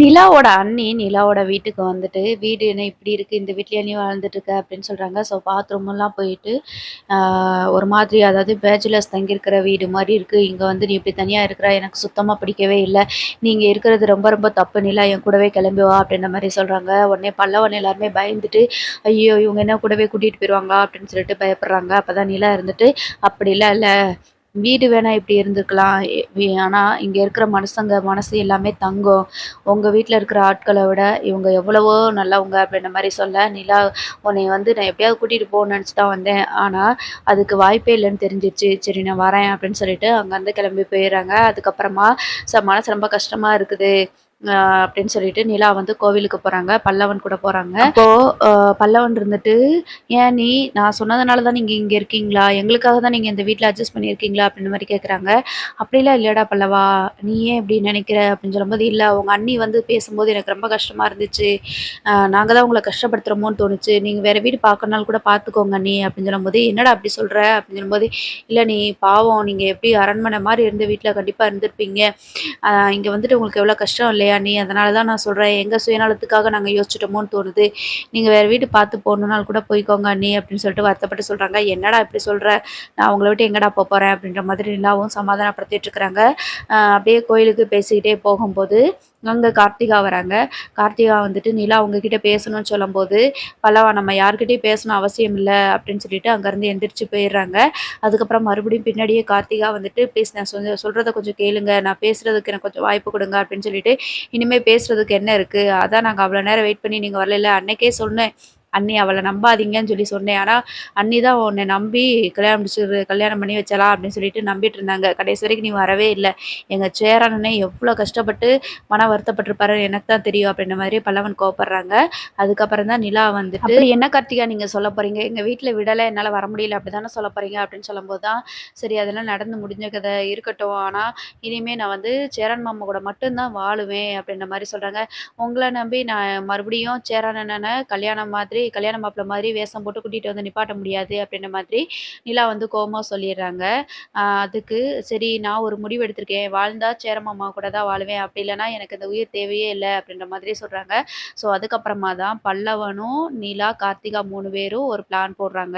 நிலாவோட அண்ணி நிலாவோட வீட்டுக்கு வந்துட்டு, "வீடு என்ன இப்படி இருக்கு? இந்த வீட்லயா நீ வாழ்ந்துட்டு இருக்க?" அப்படின்னு சொல்றாங்க. ஸோ பாத்ரூம்லாம் போயிட்டு, ஆ ஒரு மாதிரி அதாவது பேச்சுலர்ஸ் தங்கியிருக்கிற வீடு மாரி இருக்கு. இங்க வந்து நீ இப்படி தனியா இருக்கிற, எனக்கு சுத்தமா பிடிக்கவே இல்ல. நீ இங்க இருக்கிறது ரொம்ப ரொம்ப தப்பு நிலா. என் கூடவே கிளம்பி வா அப்படின்ற மாரி சொல்றாங்க. உடனே பல்லவன் எல்லாருமே பயந்துட்டு, "ஐயோ! இவங்க என்ன கூடவே கூட்டிட்டு போயிருவாங்களா?" அப்படின்னு சொல்லிட்டு பயப்படுறாங்க. அப்பதான் நிலா இருந்துட்டு, "அப்படிலாம் இல்ல. வீடு வேணா இப்படி இருந்துக்கலாம். ஆனா இங்க இருக்கிற மனுசங்க மனசு எல்லாமே தங்கம். உங்க வீட்ல இருக்கிற ஆட்கள விட இவங்க எவ்வளவோ நல்லவங்க அப்படின்ற மாரி சொல்ல, நிலா உன்னைய வந்து நான் எப்படியாவது கூட்டிட்டு போகணும்னு நெனச்சு தான் வந்தேன். ஆனா அதுக்கு வாய்ப்பே இல்லன்னு தெரிஞ்சிருச்சு. சரி நான் வரேன் அப்படின்னு சொல்லிட்டு அங்கருந்து கிளம்பி போயிர்றாங்க. அதுக்கப்புறமா மனசு ரொம்ப கஷ்டமா இருக்குது. அ அப்படின்னு சொல்லிட்டு நிலா வந்து கோவிலுக்கு போறாங்க. பல்லவன் கூட போறாங்க. அப்போ அ பல்லவன் இருந்துட்டு, "ஏன் நான் சொன்னதுனால தான் நீங்க இங்க இருக்கீங்களா? எங்களுக்காக தான் நீங்க இந்த வீட்ல அட்ஜஸ்ட் பண்ணியிருக்கீங்களா?" அப்படின்ற மாரி கேட்குறாங்க. "அப்படிலாம் இல்லடா பல்லவா! நீ ஏன் இப்படி நினைக்கிற?" அப்படின்னு சொல்லும்போது, "இல்ல உங்க அண்ணி வந்து பேசும்போது எனக்கு ரொம்ப கஷ்டமா இருந்துச்சு. நாங்க தான் உங்கள கஷ்டப்படுத்துறோமோன்னு தோணுச்சு. நீங்க வேற வீடு பார்க்கணுனாலும் கூட பார்த்துக்கோங்க அண்ணி" அப்படின்னு சொல்லும்போது, "என்னடா அப்படி சொல்ற?" அப்படின்னு சொல்லும்போது, "இல்ல பாவம் நீங்க எப்படி அரண்மனை மாரி இருந்த வீட்ல கண்டிப்பா இருந்திருப்பீங்க. இங்க வந்துட்டு உங்களுக்கு எவ்வளோ கஷ்டம் இல்லையா அண்ணி? அதனால தான் நான் சொல்றேன். எங்க சுயநலத்துக்காக நாங்க யோசிச்சுட்டோமோன்னு தோணுது. நீங்க வேற வீடு பார்த்து போணும்னாலும் கூட போய்க்கோங்க அண்ணி" அப்படின்னு சொல்லிட்டு வருத்தப்பட்டு சொல்றாங்க. "என்னடா இப்படி சொல்ற? நான் உங்கள விட்டு எங்கடா போப்போறேன்?" அப்படின்ற மாதிரி நிலாவும் சமாதானப்படுத்திட்டு இருக்கிறாங்க. அப்படியே கோயிலுக்கு பேசிக்கிட்டே போகும்போது, அங்க கார்த்திகா வராங்க. கார்த்திகா வந்துட்டு, "நிலா உங்ககிட்ட பேசணும்னு" சொல்லும்போது, "பல்லவா நம்ம யார்கிட்டயும் பேசணும் அவசியம் இல்ல" அப்படின்னு சொல்லிட்டு அங்கருந்து எந்திரிச்சு போயிர்றாங்க. அதுக்கப்புறம் மறுபடியும் பின்னாடியே கார்த்திகா வந்துட்டு, "ப்ளீஸ் நான் சொல்றத கொஞ்சம் கேளுங்க. நான் பேசுறதுக்கு எனக்கு கொஞ்சம் வாய்ப்பு குடுங்க" அப்படின்னு சொல்லிட்டு, "இனிமே பேசுறதுக்கு என்ன இருக்கு? அதான் நாங்க அவ்வளோ நேரம் வெயிட் பண்ணி நீங்க வரலைல்ல. அன்னைக்கே சொன்னேன். அண்ணி அவள நம்பாதீங்கன்னு சொல்லி சொன்னேன். ஆனா, அண்ணி தான் உன்ன நம்பி கல்யாணம் பண்ணி வச்சலாம் அப்படின்னு சொல்லிட்டு நம்பிட்டு இருந்தாங்க. கடைசி வரைக்கும் நீ வரவே இல்ல. எங்க சேரன் எவ்ளோ கஷ்டப்பட்டு மன வருத்தப்பட்டுருப்பாருன்னு எனக்கு தான் தெரியும்" அப்படின்ற மாதிரி பல்லவன் கோவப்படுறாங்க. அதுக்கப்புறம் தான் நிலா வந்துட்டு, "அப்படி என்ன கார்த்திகா நீங்க சொல்ல போறீங்க? எங்க வீட்ல விடல, என்னால வர முடியல அப்படிதானே சொல்ல போறீங்க?" அப்படின்னு சொல்லும்போது தான், "சரி அதெல்லாம் நடந்து முடிஞ்ச கதை இருக்கட்டும். ஆனா இனிமே நான் வந்து சேரன் மாமா கூட மட்டும் தான் வாழுவேன்" அப்படின்ற மாரி சொல்றாங்க. "உங்கள நம்பி நான் மறுபடியும் சேரன் அண்ணன கல்யாண மாப்பிள்ளை மாதிரி வேஷம் போட்டு கூட்டிட்டு வந்து நிப்பாட்ட முடியாது" அப்படின்ற மாதிரி நிலா வந்து கோவமா சொல்லிர்றாங்க. அதுக்கு சரி நான் ஒரு முடிவு எடுத்திருக்கேன். வாழ்ந்தா சேர மாமா கூட தான் வாழுவேன். அப்படி இல்லன்னா எனக்கு இந்த உயிர் தேவையே இல்ல அப்படின்ற மாதிரி சொல்றாங்க. ஸோ அதுக்கப்புறமா தான் பல்லவனும், நிலா, கார்த்திகா 3 பேரும் ஒரு பிளான் போடுறாங்க.